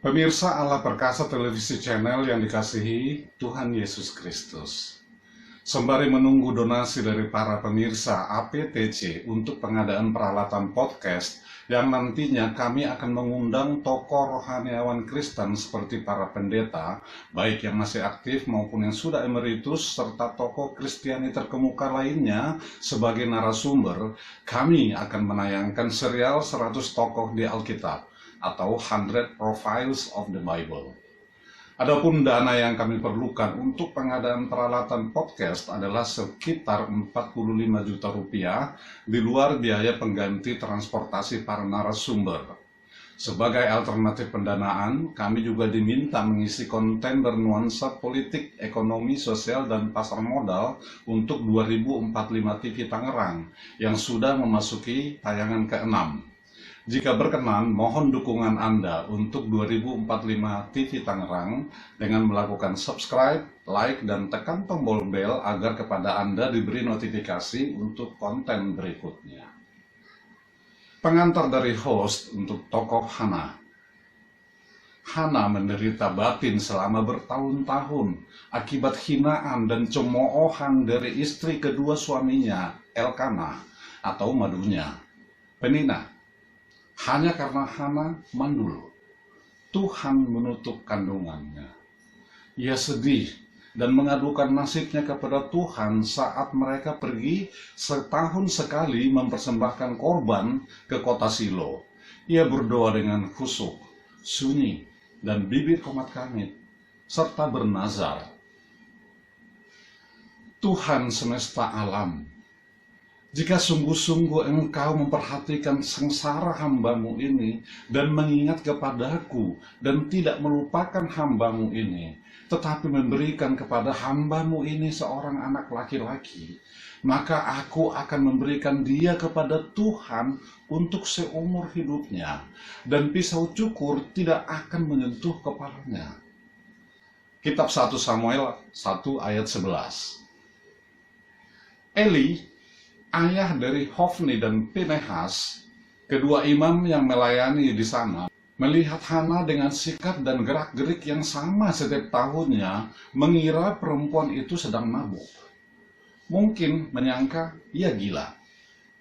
Pemirsa Allah Perkasa Televisi Channel yang dikasihi Tuhan Yesus Kristus. Sembari menunggu donasi dari para pemirsa APTC untuk pengadaan peralatan podcast yang nantinya kami akan mengundang tokoh rohaniawan Kristen seperti para pendeta, baik yang masih aktif maupun yang sudah emeritus, serta tokoh Kristiani terkemuka lainnya sebagai narasumber, kami akan menayangkan serial 100 tokoh di Alkitab atau 100 Profiles of the Bible. Adapun dana yang kami perlukan untuk pengadaan peralatan podcast adalah sekitar 45 juta rupiah di luar biaya pengganti transportasi para narasumber. Sebagai alternatif pendanaan, kami juga diminta mengisi konten bernuansa politik, ekonomi, sosial, dan pasar modal untuk 2045 TV Tangerang yang sudah memasuki tayangan ke-6. Jika berkenan, mohon dukungan Anda untuk 2045 TV Tangerang dengan melakukan subscribe, like, dan tekan tombol bel agar kepada Anda diberi notifikasi untuk konten berikutnya. Pengantar dari host untuk tokoh Hana. Hana menderita batin selama bertahun-tahun akibat hinaan dan cemoohan dari istri kedua suaminya, Elkanah, atau madunya, Penina. Hanya karena Hana mandul, Tuhan menutup kandungannya. Ia sedih dan mengadukan nasibnya kepada Tuhan saat mereka pergi setahun sekali mempersembahkan korban ke kota Silo. Ia berdoa dengan khusyuk, sunyi, dan bibir komat kamit, serta bernazar. Tuhan semesta alam, jika sungguh-sungguh engkau memperhatikan sengsara hambamu ini dan mengingat kepadaku dan tidak melupakan hambamu ini, tetapi memberikan kepada hambamu ini seorang anak laki-laki, maka aku akan memberikan dia kepada Tuhan untuk seumur hidupnya, dan pisau cukur tidak akan menyentuh kepalanya. Kitab 1 Samuel 1 ayat 11. Eli, ayah dari Hofni dan Pinehas, kedua imam yang melayani di sana, melihat Hana dengan sikap dan gerak-gerik yang sama setiap tahunnya, mengira perempuan itu sedang mabuk. Mungkin menyangka ia gila.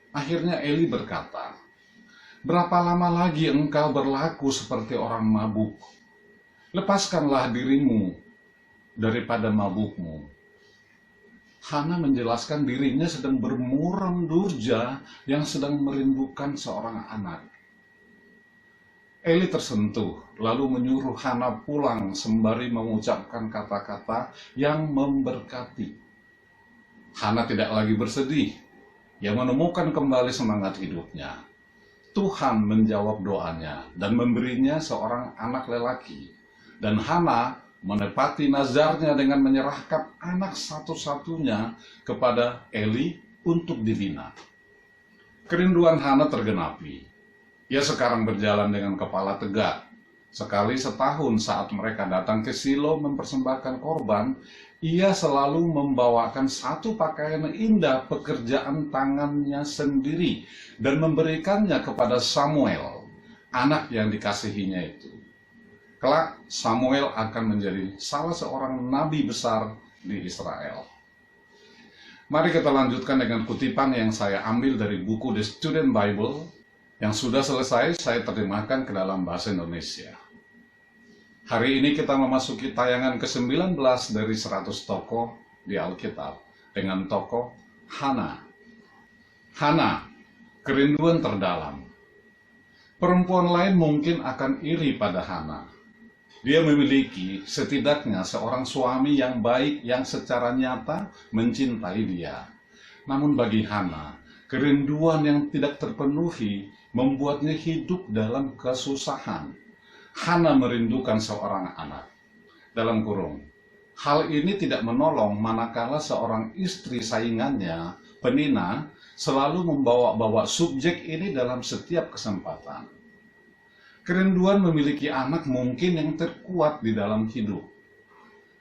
Akhirnya Eli berkata, "Berapa lama lagi engkau berlaku seperti orang mabuk? Lepaskanlah dirimu daripada mabukmu." Hana menjelaskan dirinya sedang bermuram durja yang sedang merindukan seorang anak. Eli tersentuh, lalu menyuruh Hana pulang sembari mengucapkan kata-kata yang memberkati. Hana tidak lagi bersedih, ia menemukan kembali semangat hidupnya. Tuhan menjawab doanya dan memberinya seorang anak lelaki, dan Hana menepati nazarnya dengan menyerahkan anak satu-satunya kepada Eli untuk dibina. Kerinduan Hana tergenapi. Ia sekarang berjalan dengan kepala tegak. Sekali setahun saat mereka datang ke Silo mempersembahkan korban, ia selalu membawakan satu pakaian indah pekerjaan tangannya sendiri dan memberikannya kepada Samuel, anak yang dikasihinya itu. Kelak Samuel akan menjadi salah seorang nabi besar di Israel. Mari kita lanjutkan dengan kutipan yang saya ambil dari buku The Student Bible yang sudah selesai saya terjemahkan ke dalam bahasa Indonesia. Hari ini kita memasuki tayangan ke-19 dari 100 tokoh di Alkitab dengan tokoh Hana. Hana, kerinduan terdalam. Perempuan lain mungkin akan iri pada Hana. Dia memiliki setidaknya seorang suami yang baik yang secara nyata mencintai dia. Namun bagi Hana, kerinduan yang tidak terpenuhi membuatnya hidup dalam kesusahan. Hana merindukan seorang anak. Dalam kurung, hal ini tidak menolong manakala seorang istri saingannya, Penina, selalu membawa-bawa subjek ini dalam setiap kesempatan. Kerinduan memiliki anak mungkin yang terkuat di dalam hidup.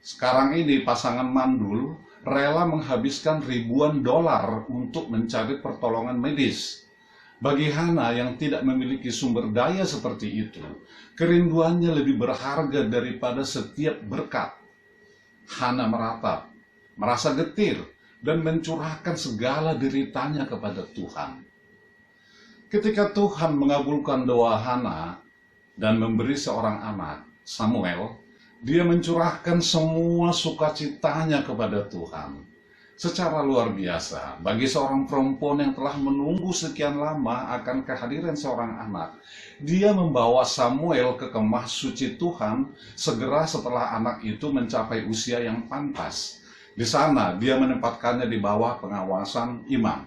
Sekarang ini pasangan mandul rela menghabiskan ribuan dolar untuk mencari pertolongan medis. Bagi Hana yang tidak memiliki sumber daya seperti itu, kerinduannya lebih berharga daripada setiap berkat. Hana meratap, merasa getir, dan mencurahkan segala deritanya kepada Tuhan. Ketika Tuhan mengabulkan doa Hana dan memberi seorang anak, Samuel, dia mencurahkan semua sukacitanya kepada Tuhan. Secara luar biasa, bagi seorang perempuan yang telah menunggu sekian lama akan kehadiran seorang anak, dia membawa Samuel ke kemah suci Tuhan segera setelah anak itu mencapai usia yang pantas. Di sana, dia menempatkannya di bawah pengawasan imam.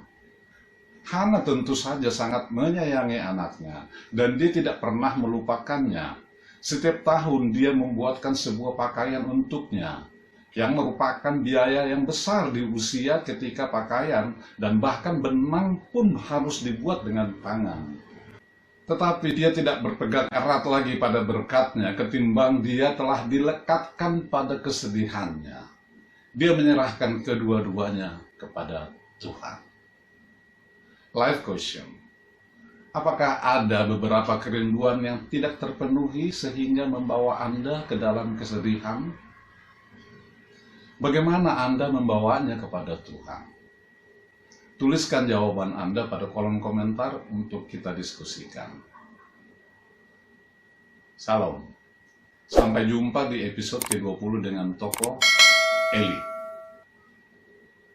Hana tentu saja sangat menyayangi anaknya, dan dia tidak pernah melupakannya. Setiap tahun dia membuatkan sebuah pakaian untuknya, yang merupakan biaya yang besar di usia ketika pakaian dan bahkan benang pun harus dibuat dengan tangan. Tetapi dia tidak berpegang erat lagi pada berkatnya ketimbang dia telah dilekatkan pada kesedihannya. Dia menyerahkan kedua-duanya kepada Tuhan. Life question. Apakah ada beberapa kerinduan yang tidak terpenuhi sehingga membawa Anda ke dalam kesedihan? Bagaimana Anda membawanya kepada Tuhan? Tuliskan jawaban Anda pada kolom komentar untuk kita diskusikan. Salam. Sampai jumpa di episode ke-20 dengan tokoh Eli.